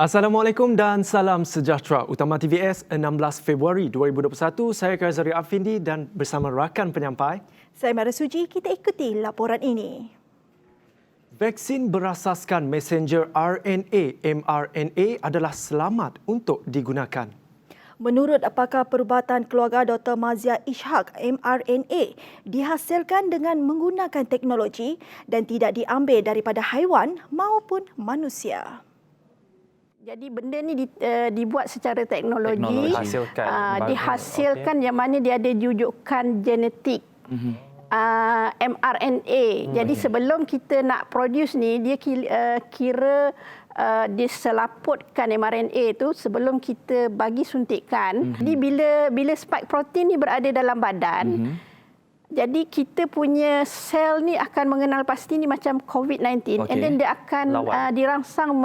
Assalamualaikum dan salam sejahtera. Utama TVS 16 Februari 2021, saya Kazari Afindi dan bersama rakan penyampai. Saya Mara Suji, kita ikuti laporan ini. Vaksin berasaskan messenger RNA mRNA adalah selamat untuk digunakan. Menurut pakar perubatan keluarga Dr. Mazia Ishak, mRNA dihasilkan dengan menggunakan teknologi dan tidak diambil daripada haiwan maupun manusia. Jadi benda ni dibuat secara teknologi, dihasilkan yang mana dia ada jujukan genetik mRNA. Jadi sebelum kita nak produce ni, dia kira diselaputkan mRNA tu sebelum kita bagi suntikan. Jadi bila spike protein ni berada dalam badan, jadi kita punya sel ni akan mengenal pasti ni macam COVID-19, and then dia akan dirangsang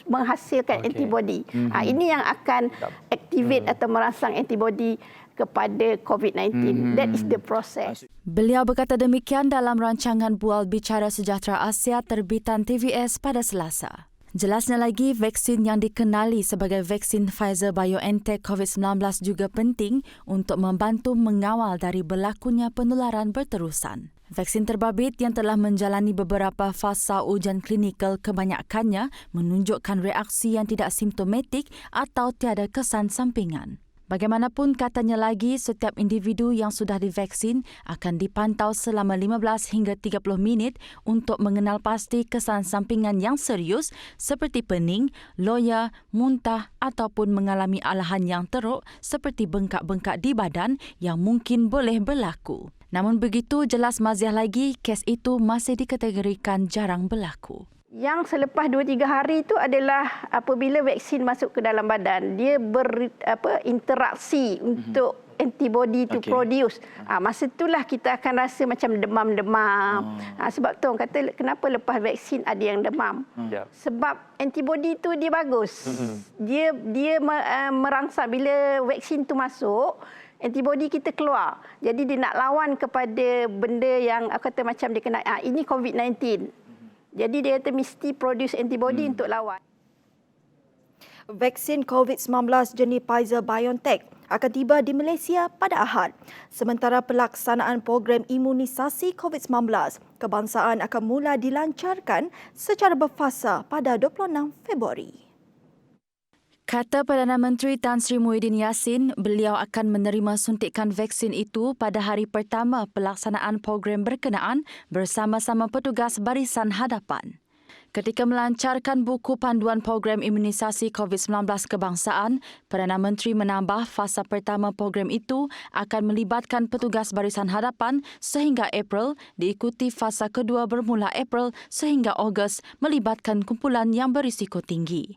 menghasilkan antibody. Ini yang akan activate atau merangsang antibody kepada COVID-19. That is the process. Beliau berkata demikian dalam rancangan Bual Bicara Sejahtera Asia terbitan TVS pada Selasa. Jelasnya lagi, vaksin yang dikenali sebagai vaksin Pfizer-BioNTech COVID-19 juga penting untuk membantu mengawal dari berlakunya penularan berterusan. Vaksin terbabit yang telah menjalani beberapa fasa ujian klinikal kebanyakannya menunjukkan reaksi yang tidak simptomatik atau tiada kesan sampingan. Bagaimanapun, katanya lagi, setiap individu yang sudah divaksin akan dipantau selama 15 hingga 30 minit untuk mengenal pasti kesan sampingan yang serius seperti pening, loya, muntah ataupun mengalami alahan yang teruk seperti bengkak-bengkak di badan yang mungkin boleh berlaku. Namun begitu, jelas Maziah lagi, kes itu masih dikategorikan jarang berlaku. Yang selepas 2-3 hari itu adalah apabila vaksin masuk ke dalam badan, dia berinteraksi untuk antibody to produce. Masa itulah kita akan rasa macam demam-demam. Sebab tu orang kata kenapa lepas vaksin ada yang demam. Sebab antibody tu dia bagus. Dia merangsang bila vaksin tu masuk, antibody kita keluar. Jadi dia nak lawan kepada benda yang aku kata macam dia kena ini COVID-19. Jadi dia kata mesti produce antibody untuk lawan. Vaksin COVID-19 jenis Pfizer-BioNTech akan tiba di Malaysia pada Ahad. Sementara pelaksanaan program imunisasi COVID-19 kebangsaan akan mula dilancarkan secara berfasa pada 26 Februari. Kata Perdana Menteri Tan Sri Muhyiddin Yassin, beliau akan menerima suntikan vaksin itu pada hari pertama pelaksanaan program berkenaan bersama-sama petugas barisan hadapan. Ketika melancarkan buku panduan program imunisasi COVID-19 kebangsaan, Perdana Menteri menambah fasa pertama program itu akan melibatkan petugas barisan hadapan sehingga April, diikuti fasa kedua bermula April sehingga Ogos melibatkan kumpulan yang berisiko tinggi.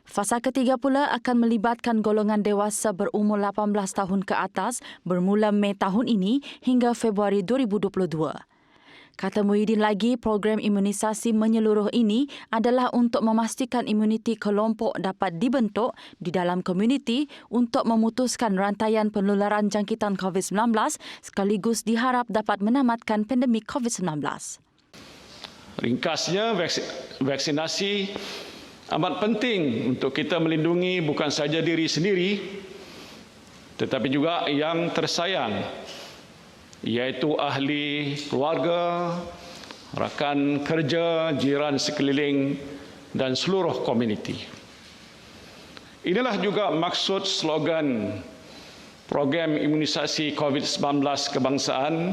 Fasa ketiga pula akan melibatkan golongan dewasa berumur 18 tahun ke atas bermula Mei tahun ini hingga Februari 2022. Kata Muhyiddin lagi, program imunisasi menyeluruh ini adalah untuk memastikan imuniti kelompok dapat dibentuk di dalam komuniti untuk memutuskan rantaian penularan jangkitan COVID-19 sekaligus diharap dapat menamatkan pandemik COVID-19. Ringkasnya, vaksinasi amat penting untuk kita melindungi bukan saja diri sendiri tetapi juga yang tersayang, iaitu ahli keluarga, rakan kerja, jiran sekeliling dan seluruh komuniti. Inilah juga maksud slogan program imunisasi COVID-19 kebangsaan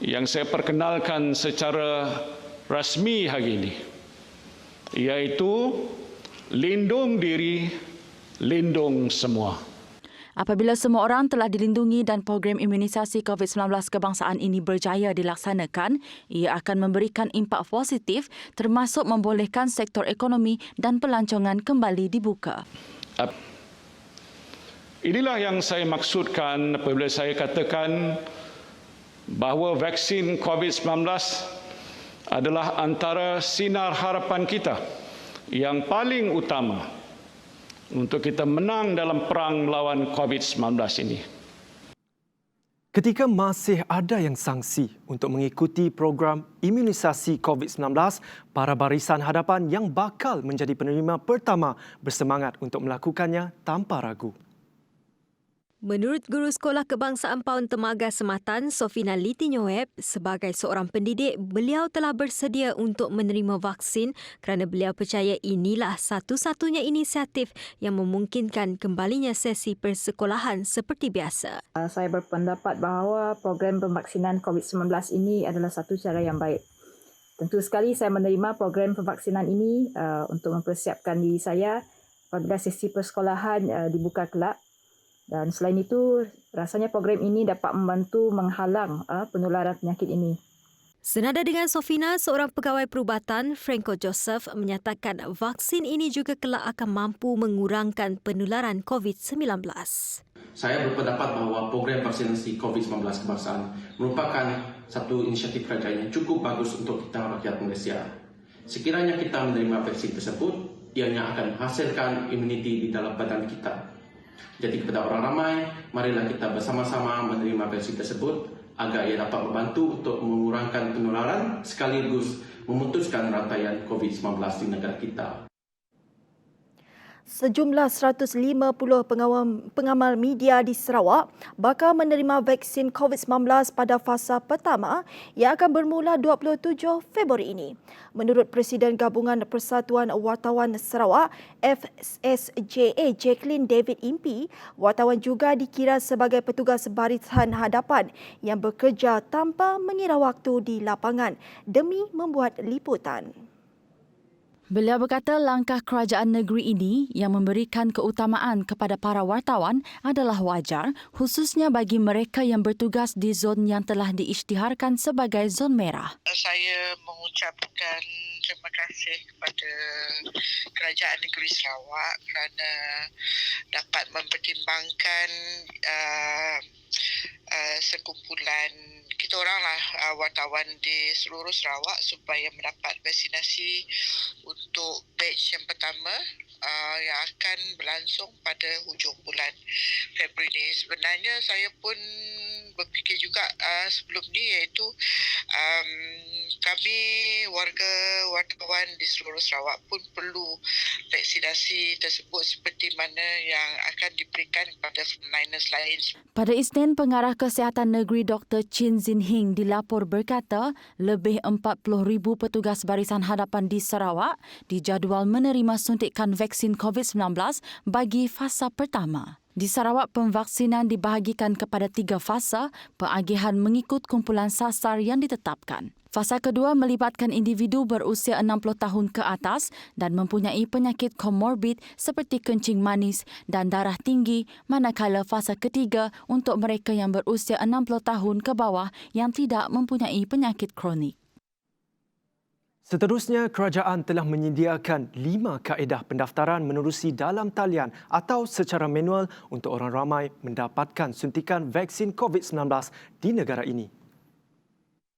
yang saya perkenalkan secara rasmi hari ini, iaitu lindung diri, lindung semua. Apabila semua orang telah dilindungi dan program imunisasi COVID-19 kebangsaan ini berjaya dilaksanakan, ia akan memberikan impak positif termasuk membolehkan sektor ekonomi dan pelancongan kembali dibuka. Inilah yang saya maksudkan apabila saya katakan bahawa vaksin COVID-19 adalah antara sinar harapan kita yang paling utama untuk kita menang dalam perang melawan COVID-19 ini. Ketika masih ada yang sangsi untuk mengikuti program imunisasi COVID-19, para barisan hadapan yang bakal menjadi penerima pertama bersemangat untuk melakukannya tanpa ragu. Menurut Guru Sekolah Kebangsaan PAUN Temaga Sematan, Sofina Litinyoeb, sebagai seorang pendidik, beliau telah bersedia untuk menerima vaksin kerana beliau percaya inilah satu-satunya inisiatif yang memungkinkan kembalinya sesi persekolahan seperti biasa. Saya berpendapat bahawa program pemvaksinan COVID-19 ini adalah satu cara yang baik. Tentu sekali saya menerima program pemvaksinan ini untuk mempersiapkan diri saya apabila sesi persekolahan dibuka kelak. Dan selain itu, rasanya program ini dapat membantu menghalang penularan penyakit ini. Senada dengan Sofina, seorang pegawai perubatan, Franco Joseph, menyatakan vaksin ini juga kelak akan mampu mengurangkan penularan COVID-19. Saya berpendapat bahawa program vaksinasi COVID-19 kebangsaan merupakan satu inisiatif kerajaan yang cukup bagus untuk kita rakyat Malaysia. Sekiranya kita menerima vaksin tersebut, ianya akan menghasilkan imuniti di dalam badan kita. Jadi kepada orang ramai, marilah kita bersama-sama menerima vaksin tersebut agar ia dapat membantu untuk mengurangkan penularan sekaligus memutuskan rantaian COVID-19 di negara kita. Sejumlah 150 pengamal media di Sarawak bakal menerima vaksin COVID-19 pada fasa pertama yang akan bermula 27 Februari ini. Menurut Presiden Gabungan Persatuan Wartawan Sarawak, FSJA Jacqueline David Impi, wartawan juga dikira sebagai petugas barisan hadapan yang bekerja tanpa mengira waktu di lapangan demi membuat liputan. Beliau berkata langkah kerajaan negeri ini yang memberikan keutamaan kepada para wartawan adalah wajar, khususnya bagi mereka yang bertugas di zon yang telah diisytiharkan sebagai zon merah. Saya mengucapkan terima kasih kepada kerajaan negeri Sarawak kerana dapat mempertimbangkan sekumpulan kita oranglah wartawan di seluruh Sarawak supaya mendapat vaksinasi untuk batch yang pertama yang akan berlangsung pada hujung bulan Februari ini. Sebenarnya saya pun berfikir juga sebelum ni, iaitu kami warga wartawan di seluruh Sarawak pun perlu vaksinasi tersebut seperti mana yang akan diberikan kepada frontliners lain. Pada Isnin, Pengarah Kesihatan Negeri Dr. Chin Zin Hing dilapor berkata lebih 40,000 petugas barisan hadapan di Sarawak dijadual menerima suntikan vaksin COVID-19 bagi fasa pertama. Di Sarawak, pemvaksinan dibahagikan kepada 3 fasa, pengagihan mengikut kumpulan sasar yang ditetapkan. Fasa kedua melibatkan individu berusia 60 tahun ke atas dan mempunyai penyakit komorbid seperti kencing manis dan darah tinggi, manakala fasa ketiga untuk mereka yang berusia 60 tahun ke bawah yang tidak mempunyai penyakit kronik. Seterusnya, kerajaan telah menyediakan 5 kaedah pendaftaran menerusi dalam talian atau secara manual untuk orang ramai mendapatkan suntikan vaksin COVID-19 di negara ini.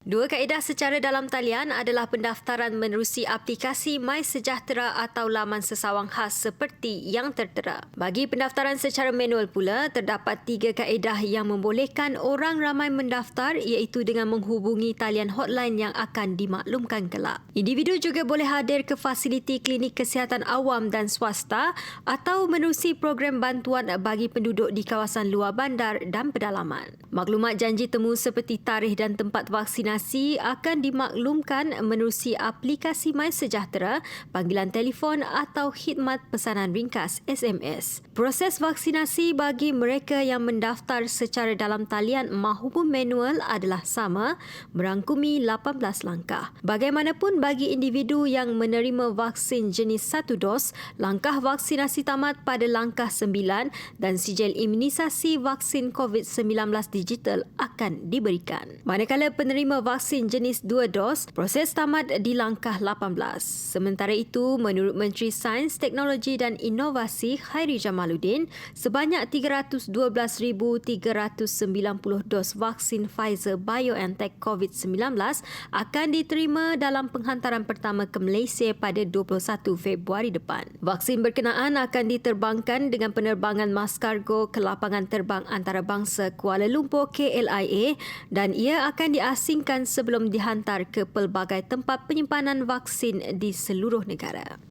2 kaedah secara dalam talian adalah pendaftaran menerusi aplikasi MySejahtera atau laman sesawang khas seperti yang tertera. Bagi pendaftaran secara manual pula, terdapat 3 kaedah yang membolehkan orang ramai mendaftar, iaitu dengan menghubungi talian hotline yang akan dimaklumkan kelak. Individu juga boleh hadir ke fasiliti klinik kesihatan awam dan swasta atau menerusi program bantuan bagi penduduk di kawasan luar bandar dan pedalaman. Maklumat janji temu seperti tarikh dan tempat vaksinasi akan dimaklumkan menerusi aplikasi MySejahtera, panggilan telefon atau khidmat pesanan ringkas SMS. Proses vaksinasi bagi mereka yang mendaftar secara dalam talian mahupun manual adalah sama, merangkumi 18 langkah. Bagaimanapun bagi individu yang menerima vaksin jenis 1 dos, langkah vaksinasi tamat pada langkah 9 dan sijil imunisasi vaksin COVID-19 digital akan diberikan. Manakala penerima vaksin jenis 2 dos, proses tamat di langkah 18. Sementara itu, menurut Menteri Sains, Teknologi dan Inovasi Khairi Jamaluddin, sebanyak 312,390 dos vaksin Pfizer BioNTech COVID-19 akan diterima dalam penghantaran pertama ke Malaysia pada 21 Februari depan. Vaksin berkenaan akan diterbangkan dengan penerbangan Mascargo ke lapangan terbang antarabangsa Kuala Lumpur KLIA dan ia akan diasingkan sebelum dihantar ke pelbagai tempat penyimpanan vaksin di seluruh negara.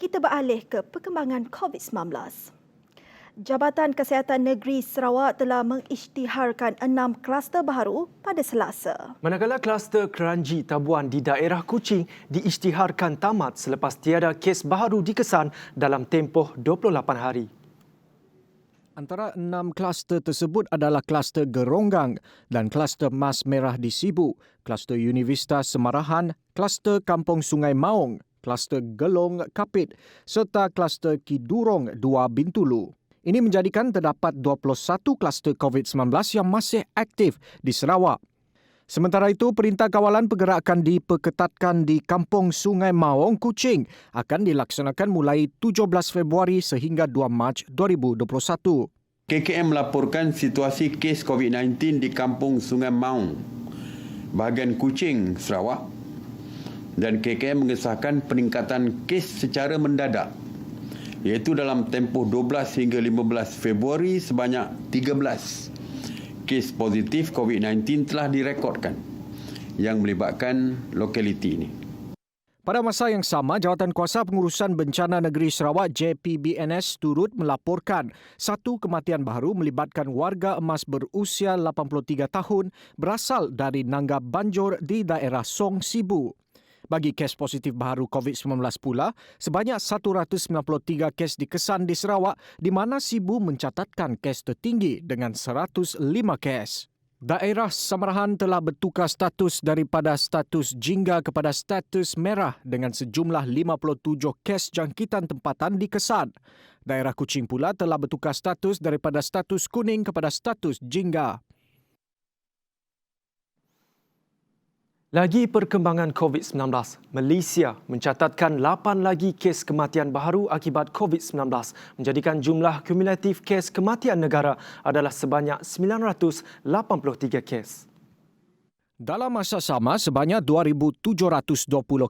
Kita beralih ke perkembangan COVID-19. Jabatan Kesihatan Negeri Sarawak telah mengisytiharkan 6 kluster baru pada Selasa. Manakala kluster Keranji Tabuan di daerah Kuching diisytiharkan tamat selepas tiada kes baru dikesan dalam tempoh 28 hari. Antara 6 kluster tersebut adalah kluster Geronggang dan kluster Mas Merah di Sibu, kluster Univista Semarahan, kluster Kampung Sungai Maung, kluster Gelong Kapit serta kluster Kidurong 2 Bintulu. Ini menjadikan terdapat 21 kluster COVID-19 yang masih aktif di Sarawak. Sementara itu, Perintah Kawalan Pergerakan diperketatkan di Kampung Sungai Maung, Kuching akan dilaksanakan mulai 17 Februari sehingga 2 Mac 2021. KKM melaporkan situasi kes COVID-19 di Kampung Sungai Maung, bahagian Kuching, Sarawak. Dan KKM mengesahkan peningkatan kes secara mendadak, iaitu dalam tempoh 12 hingga 15 Februari sebanyak 13 kes positif COVID-19 telah direkodkan yang melibatkan lokaliti ini. Pada masa yang sama, Jawatankuasa Pengurusan Bencana Negeri Sarawak JPBNS turut melaporkan satu kematian baru melibatkan warga emas berusia 83 tahun berasal dari Nangga Banjur di daerah Song Sibu. Bagi kes positif baru COVID-19 pula, sebanyak 193 kes dikesan di Sarawak di mana Sibu mencatatkan kes tertinggi dengan 105 kes. Daerah Samarahan telah bertukar status daripada status jingga kepada status merah dengan sejumlah 57 kes jangkitan tempatan dikesan. Daerah Kuching pula telah bertukar status daripada status kuning kepada status jingga. Lagi perkembangan COVID-19, Malaysia mencatatkan 8 lagi kes kematian baharu akibat COVID-19, menjadikan jumlah kumulatif kes kematian negara adalah sebanyak 983 kes. Dalam masa sama, sebanyak 2,720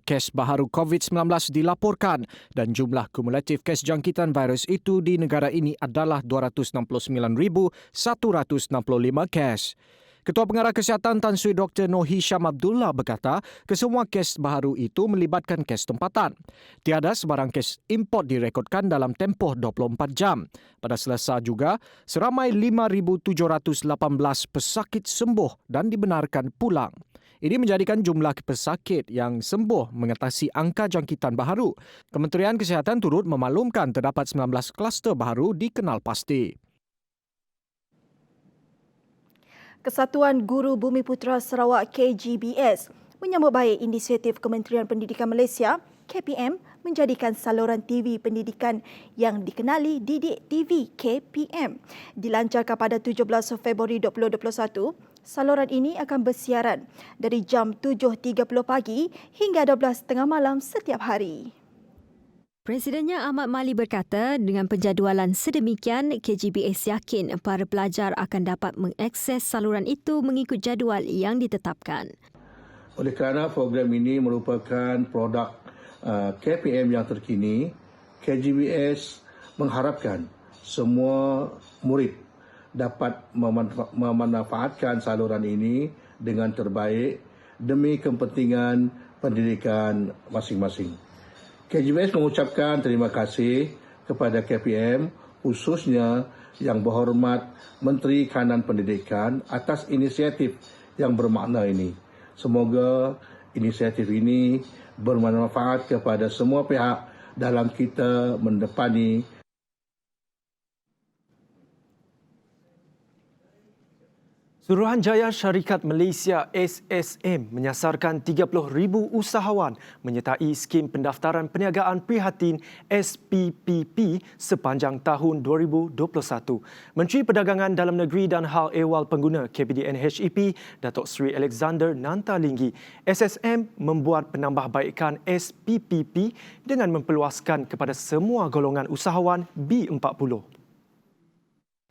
kes baharu COVID-19 dilaporkan dan jumlah kumulatif kes jangkitan virus itu di negara ini adalah 269,165 kes. Ketua Pengarah Kesihatan Tan Sri Dr. Noor Hisham Abdullah berkata, kesemua kes baharu itu melibatkan kes tempatan. Tiada sebarang kes import direkodkan dalam tempoh 24 jam. Pada Selasa juga, seramai 5,718 pesakit sembuh dan dibenarkan pulang. Ini menjadikan jumlah pesakit yang sembuh mengatasi angka jangkitan baharu. Kementerian Kesihatan turut memaklumkan terdapat 19 kluster baharu dikenal pasti. Kesatuan Guru Bumiputera Sarawak KGBS menyambut baik inisiatif Kementerian Pendidikan Malaysia KPM menjadikan saluran TV pendidikan yang dikenali Didik TV KPM. Dilancarkan pada 17 Februari 2021, Saluran ini akan bersiaran dari jam 7.30 pagi hingga 12.30 malam setiap hari. Presidennya Ahmad Mali berkata, dengan penjadualan sedemikian, KGBS yakin para pelajar akan dapat mengakses saluran itu mengikut jadual yang ditetapkan. Oleh kerana program ini merupakan produk KPM yang terkini, KGBS mengharapkan semua murid dapat memanfaatkan saluran ini dengan terbaik demi kepentingan pendidikan masing-masing. KGBS mengucapkan terima kasih kepada KPM, khususnya Yang Berhormat Menteri Kanan Pendidikan atas inisiatif yang bermakna ini. Semoga inisiatif ini bermanfaat kepada semua pihak dalam kita mendepani Suruhanjaya Syarikat Malaysia SSM menyasarkan 30,000 usahawan menyertai skim pendaftaran perniagaan prihatin SPPP sepanjang tahun 2021. Menteri Perdagangan Dalam Negeri dan Hal Ehwal Pengguna KPDN HEP, Datuk Seri Alexander Nantalinggi, SSM membuat penambahbaikan SPPP dengan memperluaskan kepada semua golongan usahawan B40.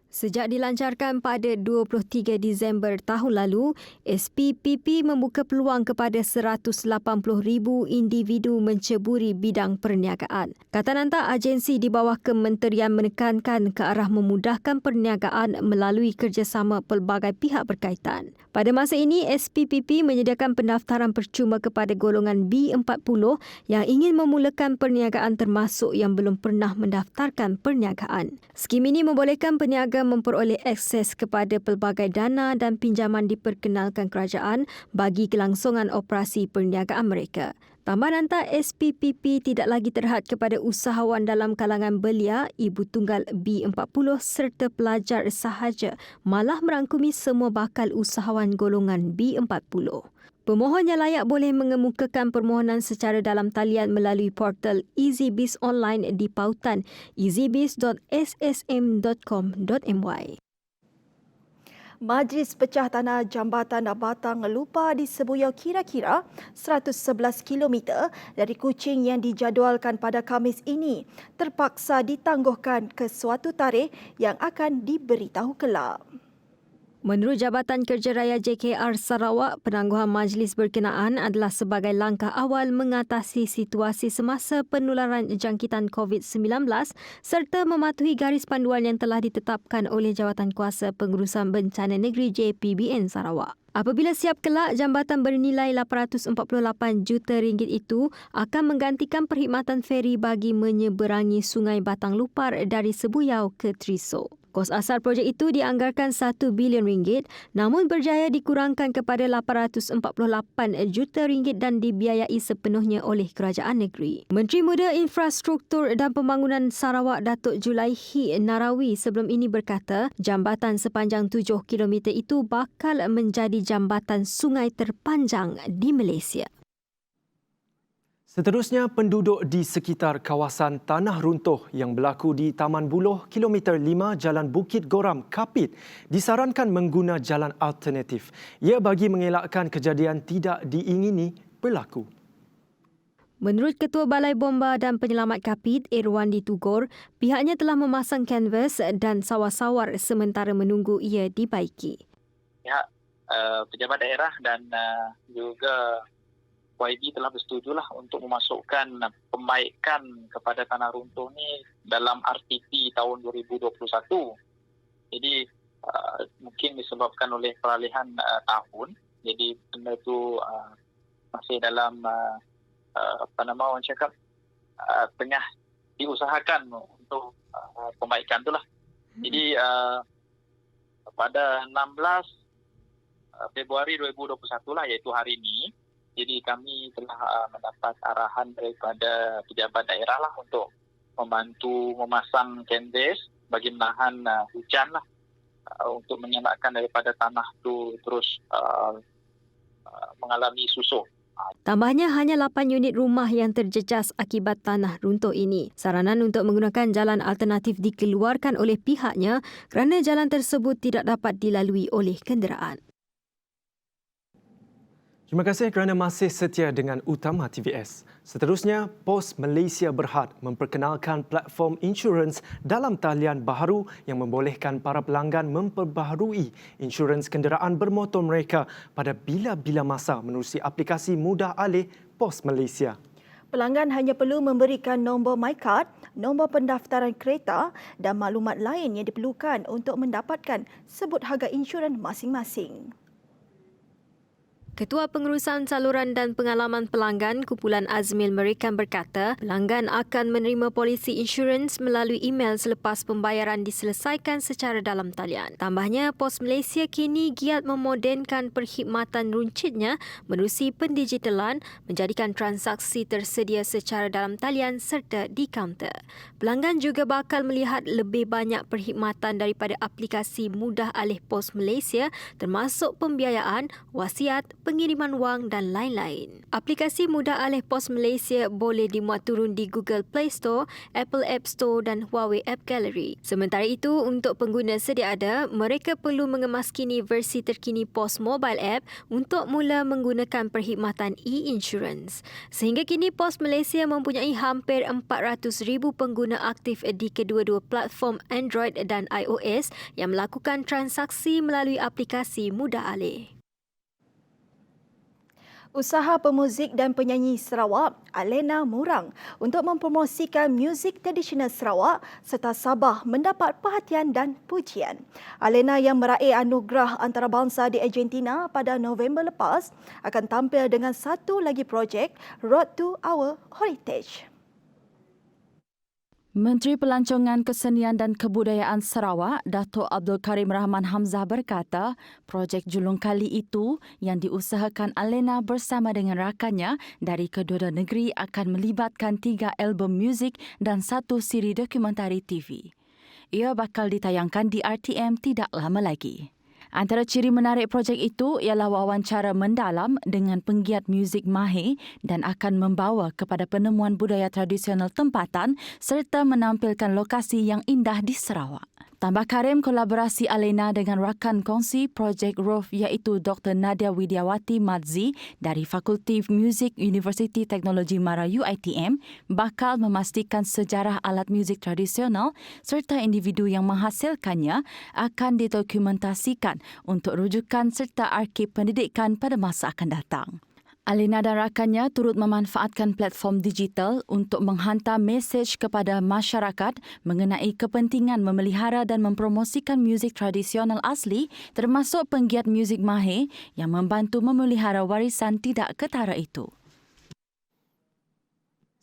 Sejak dilancarkan pada 23 Disember tahun lalu, SPPP membuka peluang kepada 180,000 individu menceburi bidang perniagaan. Kata Nanta, agensi di bawah kementerian menekankan ke arah memudahkan perniagaan melalui kerjasama pelbagai pihak berkaitan. Pada masa ini, SPPP menyediakan pendaftaran percuma kepada golongan B40 yang ingin memulakan perniagaan termasuk yang belum pernah mendaftarkan perniagaan. Skim ini membolehkan peniaga memperoleh akses kepada pelbagai dana dan pinjaman diperkenalkan kerajaan bagi kelangsungan operasi perniagaan mereka. Tambah Nanta, SPPP tidak lagi terhad kepada usahawan dalam kalangan belia, ibu tunggal B40 serta pelajar sahaja, malah merangkumi semua bakal usahawan golongan B40. Pemohon yang layak boleh mengemukakan permohonan secara dalam talian melalui portal EasyBiz online di pautan easybiz.ssm.com.my. Majlis Pecah Tanah Jambatan Batang Lupa di Sebuyau kira-kira 111 km dari Kuching yang dijadualkan pada Khamis ini terpaksa ditangguhkan ke suatu tarikh yang akan diberitahu kelak. Menurut Jabatan Kerja Raya JKR Sarawak, penangguhan majlis berkenaan adalah sebagai langkah awal mengatasi situasi semasa penularan jangkitan COVID-19 serta mematuhi garis panduan yang telah ditetapkan oleh Jawatankuasa Pengurusan Bencana Negeri JPBN Sarawak. Apabila siap kelak, jambatan bernilai RM848 juta itu akan menggantikan perkhidmatan feri bagi menyeberangi Sungai Batang Lupar dari Sebuyau ke Trisok. Kos asal projek itu dianggarkan RM1 bilion namun berjaya dikurangkan kepada RM848 juta dan dibiayai sepenuhnya oleh kerajaan negeri. Menteri Muda Infrastruktur dan Pembangunan Sarawak Datuk Julaihi Narawi sebelum ini berkata, jambatan sepanjang 7 km itu bakal menjadi jambatan sungai terpanjang di Malaysia. Seterusnya, penduduk di sekitar kawasan tanah runtuh yang berlaku di Taman Buloh, kilometer 5 Jalan Bukit Goram, Kapit, disarankan mengguna jalan alternatif. Ia bagi mengelakkan kejadian tidak diingini berlaku. Menurut Ketua Balai Bomba dan Penyelamat Kapit, Irwandi Tugor, pihaknya telah memasang kanvas dan sawar-sawar sementara menunggu ia dibaiki. Pihak pejabat daerah dan juga YB telah bersetujulah untuk memasukkan pembaikan kepada tanah runtuh ni dalam RTP tahun 2021. Jadi mungkin disebabkan oleh peralihan tahun. Jadi benda itu masih dalam orang cakap tengah diusahakan untuk pembaikan itulah. Jadi pada 16 Februari 2021 lah, iaitu hari ini. Jadi kami telah mendapat arahan daripada pejabat daerah lah untuk membantu memasang kanvas bagi menahan hujan lah, untuk mengelakkan daripada tanah itu terus mengalami susut. Tambahnya, hanya 8 unit rumah yang terjejas akibat tanah runtuh ini. Saranan untuk menggunakan jalan alternatif dikeluarkan oleh pihaknya kerana jalan tersebut tidak dapat dilalui oleh kenderaan. Terima kasih kerana masih setia dengan Utama TVS. Seterusnya, Pos Malaysia Berhad memperkenalkan platform insurans dalam talian baharu yang membolehkan para pelanggan memperbaharui insurans kenderaan bermotor mereka pada bila-bila masa menerusi aplikasi mudah alih Pos Malaysia. Pelanggan hanya perlu memberikan nombor MyCard, nombor pendaftaran kereta dan maklumat lain yang diperlukan untuk mendapatkan sebut harga insurans masing-masing. Ketua Pengurusan Saluran dan Pengalaman Pelanggan Kumpulan Azmil Merikan berkata, pelanggan akan menerima polisi insurans melalui email selepas pembayaran diselesaikan secara dalam talian. Tambahnya, Pos Malaysia kini giat memodenkan perkhidmatan runcitnya menerusi pendigitalan, menjadikan transaksi tersedia secara dalam talian serta di kaunter. Pelanggan juga bakal melihat lebih banyak perkhidmatan daripada aplikasi mudah alih Pos Malaysia termasuk pembiayaan, wasiat, pengiriman wang dan lain-lain. Aplikasi mudah alih Pos Malaysia boleh dimuat turun di Google Play Store, Apple App Store dan Huawei App Gallery. Sementara itu, untuk pengguna sedia ada, mereka perlu mengemas kini versi terkini Pos Mobile App untuk mula menggunakan perkhidmatan e-insurance. Sehingga kini Pos Malaysia mempunyai hampir 400,000 pengguna aktif di kedua-dua platform Android dan iOS yang melakukan transaksi melalui aplikasi mudah alih. Usaha pemuzik dan penyanyi Sarawak, Alena Murang, untuk mempromosikan muzik tradisional Sarawak serta Sabah mendapat perhatian dan pujian. Alena yang meraih anugerah antarabangsa di Argentina pada November lepas akan tampil dengan satu lagi projek, Road to Our Heritage. Menteri Pelancongan Kesenian dan Kebudayaan Sarawak, Datuk Abdul Karim Rahman Hamzah berkata, projek julung kali itu yang diusahakan Alena bersama dengan rakannya dari kedua-dua negeri akan melibatkan 3 album muzik dan 1 siri dokumentari TV. Ia bakal ditayangkan di RTM tidak lama lagi. Antara ciri menarik projek itu ialah wawancara mendalam dengan penggiat muzik mahir dan akan membawa kepada penemuan budaya tradisional tempatan serta menampilkan lokasi yang indah di Sarawak. Tambah Karim, kolaborasi Alena dengan rakan kongsi projek ROF iaitu Dr. Nadia Widiawati Madzi dari Fakulti Muzik Universiti Teknologi Mara UiTM bakal memastikan sejarah alat muzik tradisional serta individu yang menghasilkannya akan didokumentasikan untuk rujukan serta arsip pendidikan pada masa akan datang. Alena dan rakannya turut memanfaatkan platform digital untuk menghantar mesej kepada masyarakat mengenai kepentingan memelihara dan mempromosikan muzik tradisional asli termasuk penggiat muzik mahir yang membantu memelihara warisan tidak ketara itu.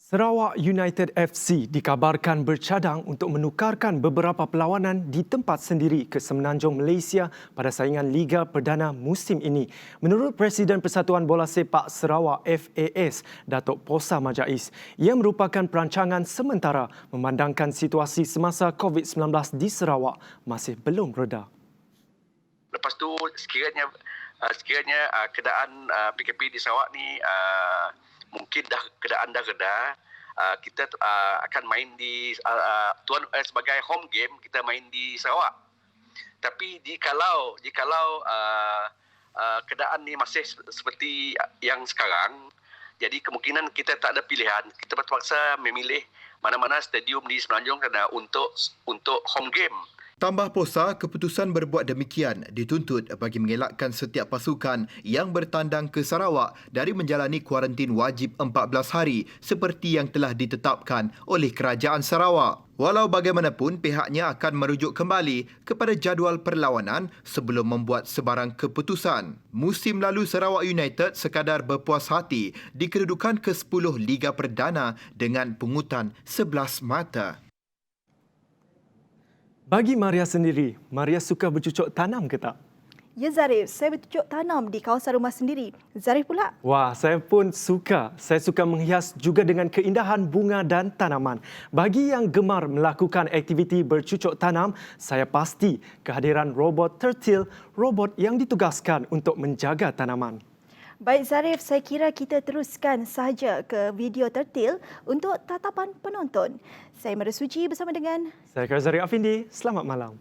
Sarawak United FC dikabarkan bercadang untuk menukarkan beberapa perlawanan di tempat sendiri ke Semenanjung Malaysia pada saingan Liga Perdana musim ini. Menurut Presiden Persatuan Bola Sepak Sarawak FAS, Datuk Posa Majais, ia merupakan perancangan sementara memandangkan situasi semasa COVID-19 di Sarawak masih belum reda. Lepas tu sekiranya keadaan PKP di Sarawak ni mungkin keadaan dah reda, kita akan main di sebagai home game kita main di Sarawak. Tapi jikalau keadaan ni masih seperti yang sekarang, jadi kemungkinan kita tak ada pilihan, kita terpaksa memilih mana-mana stadium di Semenanjung untuk home game. Tambah Posa, keputusan berbuat demikian dituntut bagi mengelakkan setiap pasukan yang bertandang ke Sarawak dari menjalani kuarantin wajib 14 hari seperti yang telah ditetapkan oleh Kerajaan Sarawak. Walau bagaimanapun, pihaknya akan merujuk kembali kepada jadual perlawanan sebelum membuat sebarang keputusan. Musim lalu Sarawak United sekadar berpuas hati di kedudukan ke-10 Liga Perdana dengan pungutan 11 mata. Bagi Maria sendiri, Maria suka bercucuk tanam ke tak? Ya Zarif, saya bercucuk tanam di kawasan rumah sendiri. Zarif pula? Wah, saya pun suka. Saya suka menghias juga dengan keindahan bunga dan tanaman. Bagi yang gemar melakukan aktiviti bercucuk tanam, saya pasti kehadiran robot Turtle, robot yang ditugaskan untuk menjaga tanaman. Baik Zarif, saya kira kita teruskan sahaja ke video Turtle untuk tatapan penonton. Saya Mara Suci bersama dengan saya Karzari Afindi. Selamat malam.